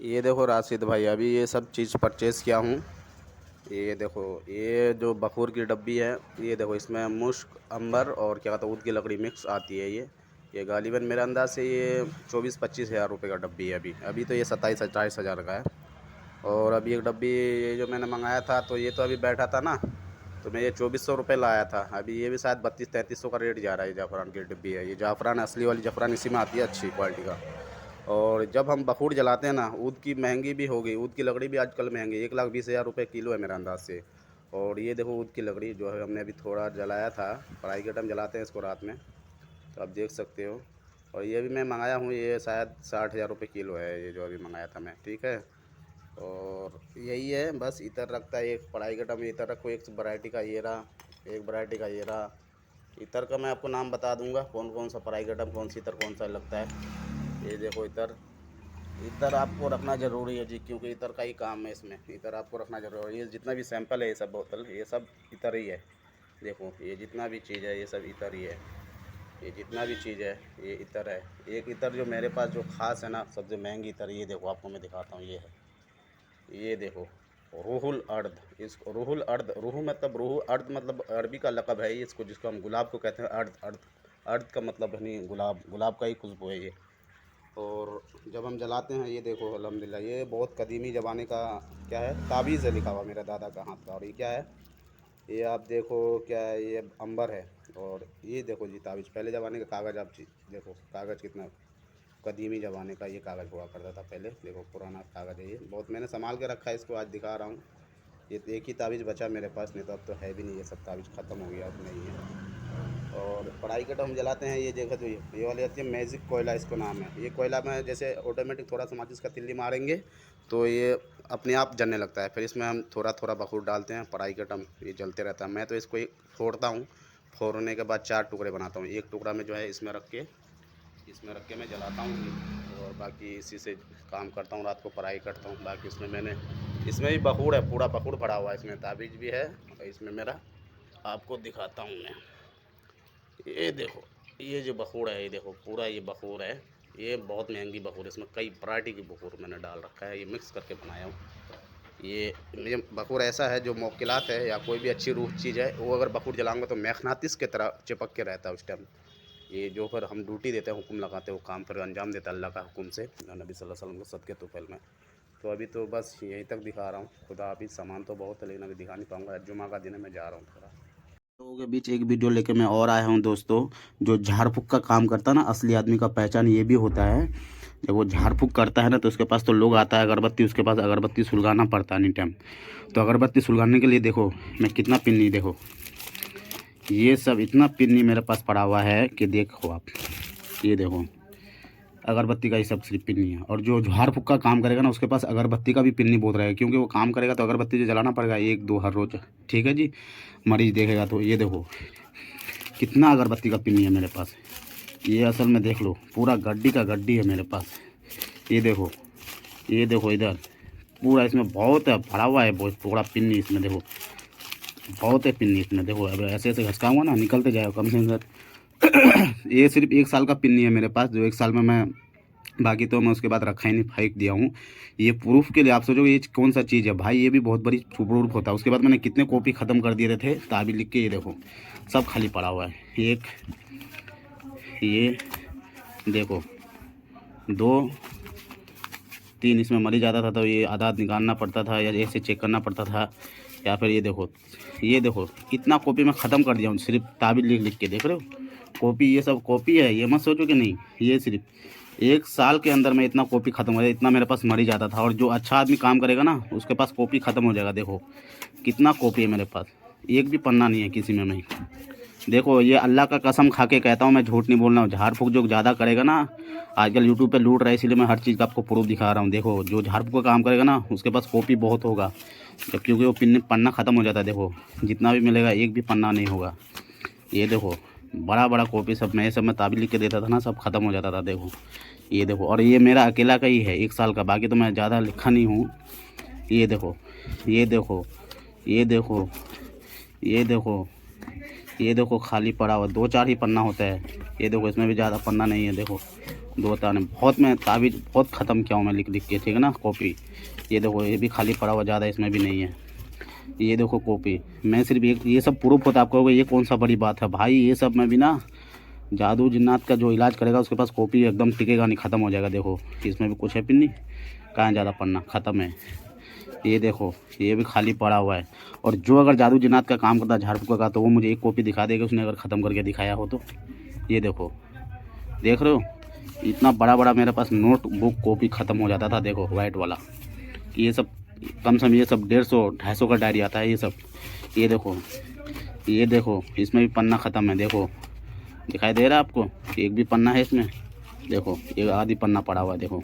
ये देखो राशिद भाई, अभी ये सब चीज़ परचेज़ किया हूँ। ये देखो, ये जो बखूर की डब्बी है, ये देखो इसमें मुश्क, अंबर और क्या कहते हैं ऊद की लकड़ी मिक्स आती है। ये गालिबन मेरे अंदाज़ से ये 24-25 हज़ार रुपये का डब्बी है। अभी तो ये 27-28 हज़ार का है। और अभी एक डब्बी ये जो मैंने मंगाया था, तो ये तो अभी बैठा था ना, तो मैं ये 2400 रुपये लाया था। अभी ये भी शायद 3200-3300 का रेट जा रहा है। जाफ़रान की डिब्बी है ये, जाफ़रान असली वाली जाफ़रान इसी में आती है, अच्छी क्वालिटी का। और जब हम बखूर जलाते हैं ना, ऊद की महंगी भी हो गई, ऊद की लकड़ी भी आजकल महंगी, 1,20,000 रुपये किलो है मेरे अंदाज से। और ये देखो ऊद की लकड़ी जो है, हमने अभी थोड़ा जलाया था, पढ़ाई के टाइम जलाते हैं इसको रात में, तो आप देख सकते हो। और ये भी मैं मंगाया हूँ, ये शायद 60,000 रुपये किलो है, ये जो अभी मंगाया था मैं, ठीक है। और यही है बस, इतर रखता है एक पढ़ाई के टाइम, इतर रखो, एक वैरायटी का ये रहा, एक वैरायटी का ये रहा। इतर का मैं आपको नाम बता दूंगा, कौन कौन सा पढ़ाई के टाइम कौन सी इतर कौन सा लगता है। ये देखो इतर, इतर आपको रखना ज़रूरी है जी, क्योंकि इतर का ही काम है इसमें, इतर आपको रखना ज़रूरी है। ये जितना भी सैंपल है, ये सब बोतल, ये सब इतर ही है। देखो ये जितना भी चीज़ है, ये सब इतर ही है। ये जितना भी चीज़ है, ये इतर है। एक इतर जो मेरे पास जो ख़ास है ना, सबसे महंगी इतर, ये देखो आपको मैं दिखाता हूँ, ये है, ये देखो, रूहुल अर्द। इस रूहुल अर्द, रूह मतलब, रूह अर्द मतलब अरबी का लक़ब है इसको, जिसको हम गुलाब को कहते हैं। अर्द, अर्द, अर्द का मतलब नहीं गुलाब, गुलाब का ही खुशबू है ये। और जब हम जलाते हैं, ये देखो अल्हम्दुलिल्लाह, ये बहुत कदीमी ज़माने का क्या है, ताबीज़ है लिखा हुआ मेरे दादा का हाथ का। और ये क्या है, ये आप देखो क्या है, ये अंबर है। और ये देखो जी ताबीज़, पहले ज़माने का कागज़, आप देखो कागज़ कितना कदीमी ज़माने का ये कागज़ हुआ करता था पहले। देखो पुराना कागज़ है ये, बहुत मैंने संभाल के रखा है इसको, आज दिखा रहा हूँ। ये तो एक ही ताबीज़ बचा मेरे पास, नहीं तो अब तो है भी नहीं, ये सब ताबीज़ ख़त्म हो गया, अब नहीं है। और पढ़ाई का तो हम जलाते हैं, ये देखो, तो ये वाली आती है मैजिक कोयला, इसको नाम है। ये कोयला में जैसे ऑटोमेटिक थोड़ा सा माचिस का तिल्ली मारेंगे तो ये अपने आप जलने लगता है। फिर इसमें हम थोड़ा थोड़ा बखूर डालते हैं, पढ़ाई का टम ये जलते रहता है। मैं तो इसको एक फोड़ता हूँ, फोड़ने के बाद 4 टुकड़े बनाता हूँ। एक टुकड़ा में जो है इसमें रख के मैं जलाता हूँ, और बाकी इसी से काम करता हूँ, रात को पढ़ाई करता हूँ। बाकी इसमें भी बखूर है, पूरा बखूर भरा हुआ है, इसमें ताबीज़ भी है। और इसमें मेरा आपको दिखाता हूँ मैं, ये देखो, ये जो बखूर है, ये देखो पूरा ये बखूर है। ये बहुत महंगी बखूर है, इसमें कई वैरायटी की बखूर मैंने डाल रखा है, ये मिक्स करके बनाया हूँ। ये बखूर ऐसा है जो मोकिलात है या कोई भी अच्छी रूह चीज़ है, वो अगर बखूर जलाऊंगा तो मैग्नेटिस की तरह चिपक के रहता है उस टाइम। ये जो फिर हम ड्यूटी देते हैं, हुक्म लगाते हैं, वो काम फिर अंजाम देता है अल्लाह का हुक्म से, नबी सल्लल्लाहु अलैहि वसल्लम के सदक़े तुफ़ैल में। तो अभी तो बस यहीं तक दिखा रहा हूँ, खुदा हाफिज़। सामान तो बहुत है, लेकिन अभी दिखा नहीं पाऊँगा, जुमा का दिन है, मैं जा रहा हूँ थोड़ा। लोगों के बीच एक वीडियो लेके मैं और आया हूँ दोस्तों। जो झाड़ फूँक का काम करता है ना, असली आदमी का पहचान ये भी होता है। जब वो झाड़ फूँक करता है ना, तो उसके पास तो लोग आता है अगरबत्ती, उसके पास अगरबत्ती सुलगाना पड़ता है एनी टाइम। तो अगरबत्ती सुलगाने के लिए देखो मैं कितना पिन्नी, देखो ये सब इतना पिन्नी मेरे पास पड़ा हुआ है कि देखो आप, ये देखो अगरबत्ती का ही सब सिर्फ पिन्नी है। और जो झाड़ फूँक का काम करेगा ना, उसके पास अगरबत्ती का भी पिन्नी बहुत रहेगा, क्योंकि वो काम करेगा तो अगरबत्ती जो जलाना पड़ेगा 1-2 हर रोज़, ठीक है जी। मरीज़ देखेगा तो ये देखो कितना अगरबत्ती का पिन्नी है मेरे पास। ये असल में देख लो, पूरा गड्डी का गड्डी है मेरे पास। ये देखो, ये देखो इधर पूरा, इसमें बहुत है भरा हुआ है, बहुत पूरा पिन्नी इसमें देखो, बहुत है पिन्नी इसमें देखो। अब ऐसे ऐसे घसकाऊंगा ना, निकलते जाएगा कम से कम। ये सिर्फ 1 साल का पिन्नी है मेरे पास, जो 1 साल में मैं, बाकी तो मैं उसके बाद रखा ही नहीं, फेंक दिया हूँ। ये प्रूफ के लिए आप सोचोगे ये कौन सा चीज़ है भाई, ये भी बहुत बड़ी प्रूफ होता है। उसके बाद मैंने कितने कॉपी ख़त्म कर दिए थे ताबीज़ लिख के, ये देखो सब खाली पड़ा हुआ है। एक, ये देखो 2, 3, इसमें मरीज आता था तो ये आधार निकालना पड़ता था, या ऐसे चेक करना पड़ता था, या फिर ये देखो कितना कॉपी मैं ख़त्म कर दिया हूँ, सिर्फ ताबीज़ लिख लिख के। देख रहे हो कॉपी, ये सब कॉपी है, ये मत सोचो कि नहीं। ये सिर्फ 1 साल के अंदर में इतना कॉपी ख़त्म हो जाए, इतना मेरे पास मरीज आता था। और जो अच्छा आदमी काम करेगा ना, उसके पास कॉपी ख़त्म हो जाएगा। देखो कितना कॉपी है मेरे पास, एक भी पन्ना नहीं है किसी में नहीं। देखो ये अल्लाह का कसम खा के कहता हूँ, मैं झूठ नहीं बोल रहा हूँ। झाड़ फूँक जो ज़्यादा करेगा ना, आजकल यूट्यूब पे लूट रहा है, इसीलिए मैं हर चीज़ का आपको प्रूफ दिखा रहा हूँ। देखो जो झाड़ फूँक का काम करेगा ना, उसके पास कॉपी बहुत होगा, जब क्योंकि वो पन्ना ख़त्म हो जाता है। देखो जितना भी मिलेगा एक भी पन्ना नहीं होगा। ये देखो बड़ा बड़ा कॉपी सब मैं ताबीज़ लिख के देता था ना, सब ख़त्म हो जाता था। देखो ये देखो, और ये मेरा अकेला का ही है 1 साल का, बाकी तो मैं ज़्यादा लिखा नहीं हूँ। ये देखो, ये देखो, ये देखो, ये देखो, ये देखो खाली पड़ा हुआ 2-4 ही पन्ना होता है। ये देखो इसमें भी ज़्यादा पन्ना नहीं है। देखो दो ताने बहुत, मैं ताबीज़ बहुत ख़त्म किया हूँ मैं लिख लिख के, ठीक है ना। कॉपी ये देखो, ये भी खाली पड़ा हुआ, ज़्यादा इसमें भी नहीं है। ये देखो कॉपी, मैं सिर्फ एक, ये सब प्रूफ होता है आपको, होगा ये कौन सा बड़ी बात है भाई। ये सब में भी ना जादू जिन्नात का जो इलाज करेगा उसके पास कॉपी एकदम टिकेगा नहीं, ख़त्म हो जाएगा। देखो इसमें भी कुछ है पिन्नी, कहाँ ज़्यादा पन्ना ख़त्म है। ये देखो ये भी खाली पड़ा हुआ है। और जो अगर जादू जिन्नात का काम करता है, झाड़ फूँक का, तो वो मुझे एक कॉपी दिखा देगा उसने अगर ख़त्म करके दिखाया हो तो। ये देखो, देख रहे हो, इतना बड़ा बड़ा मेरे पास नोटबुक कॉपी ख़त्म हो जाता था। देखो वाइट वाला, ये सब कम से कम ये सब 150-250 का डायरी आता है ये सब। ये देखो, ये देखो इसमें भी पन्ना ख़त्म है। देखो दिखाई दे रहा है आपको, एक भी पन्ना है इसमें। देखो एक आधी पन्ना पड़ा हुआ है। देखो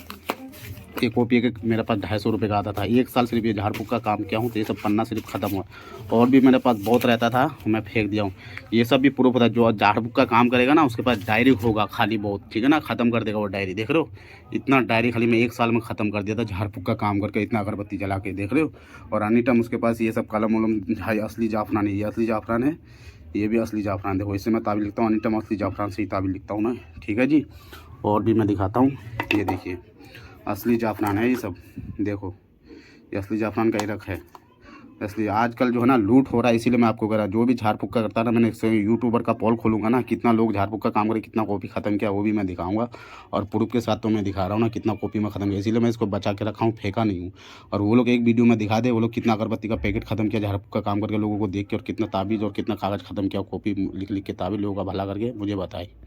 ये कॉपी एक मेरे पास 250 रुपये का आता था। 1 साल सिर्फ ये झाड़ फूँक का काम किया हूँ, तो ये सब पन्ना सिर्फ ख़त्म हुआ। और भी मेरे पास बहुत रहता था, मैं फेंक दिया हूँ। ये सब भी प्रूफ होता है, जो झाड़ फूँक का काम करेगा ना उसके पास डायरी होगा खाली बहुत, ठीक है ना, ख़त्म कर देगा वो डायरी। देख रहे हो, इतना डायरी खाली मैं 1 साल में ख़त्म कर दिया था झाड़ फूँक का काम करके, इतना अगरबत्ती जला के, देख रहे हो। और एनी टाइम उसके पास ये सब कलम वलम, भाई असली जाफरान है, ये असली जाफरान है, ये भी असली जाफरान। देखो इससे मैं ताबीज़ लिखता हूँ, एनी टाइम असली जाफरान से ही ताबीज़ लिखता हूँ मैं, ठीक है जी। और भी मैं दिखाता हूँ, ये देखिए असली जाफरान है ये सब। देखो ये असली जाफरान का ही रख है असली। आजकल जो है ना लूट हो रहा है, इसीलिए मैं आपको कह रहा, जो भी झाड़ फूँक का करता है ना, मैंने इससे यूट्यूबर का पोल खोलूँगा ना, कितना लोग झाड़ फूँक का काम करे, कितना कॉपी ख़त्म किया, वो भी मैं दिखाऊंगा। और प्रूफ के साथ तो मैं दिखा रहा हूँ ना कितना कॉपी में ख़त्म किया, इसीलिए मैं इसको बचा के रखा हूँ, फेंका नहीं हूँ। और वो लोग एक वीडियो में दिखा दे, वो लोग कितना अगरबत्ती का पैकेट ख़त्म किया झाड़ फूँक का काम करके लोगों को देख के, और कितना ताबीज़ और कितना कागज़ ख़त्म किया, कॉपी लिख लिख के ताबीज़ लोगों का भला करके मुझे बताए।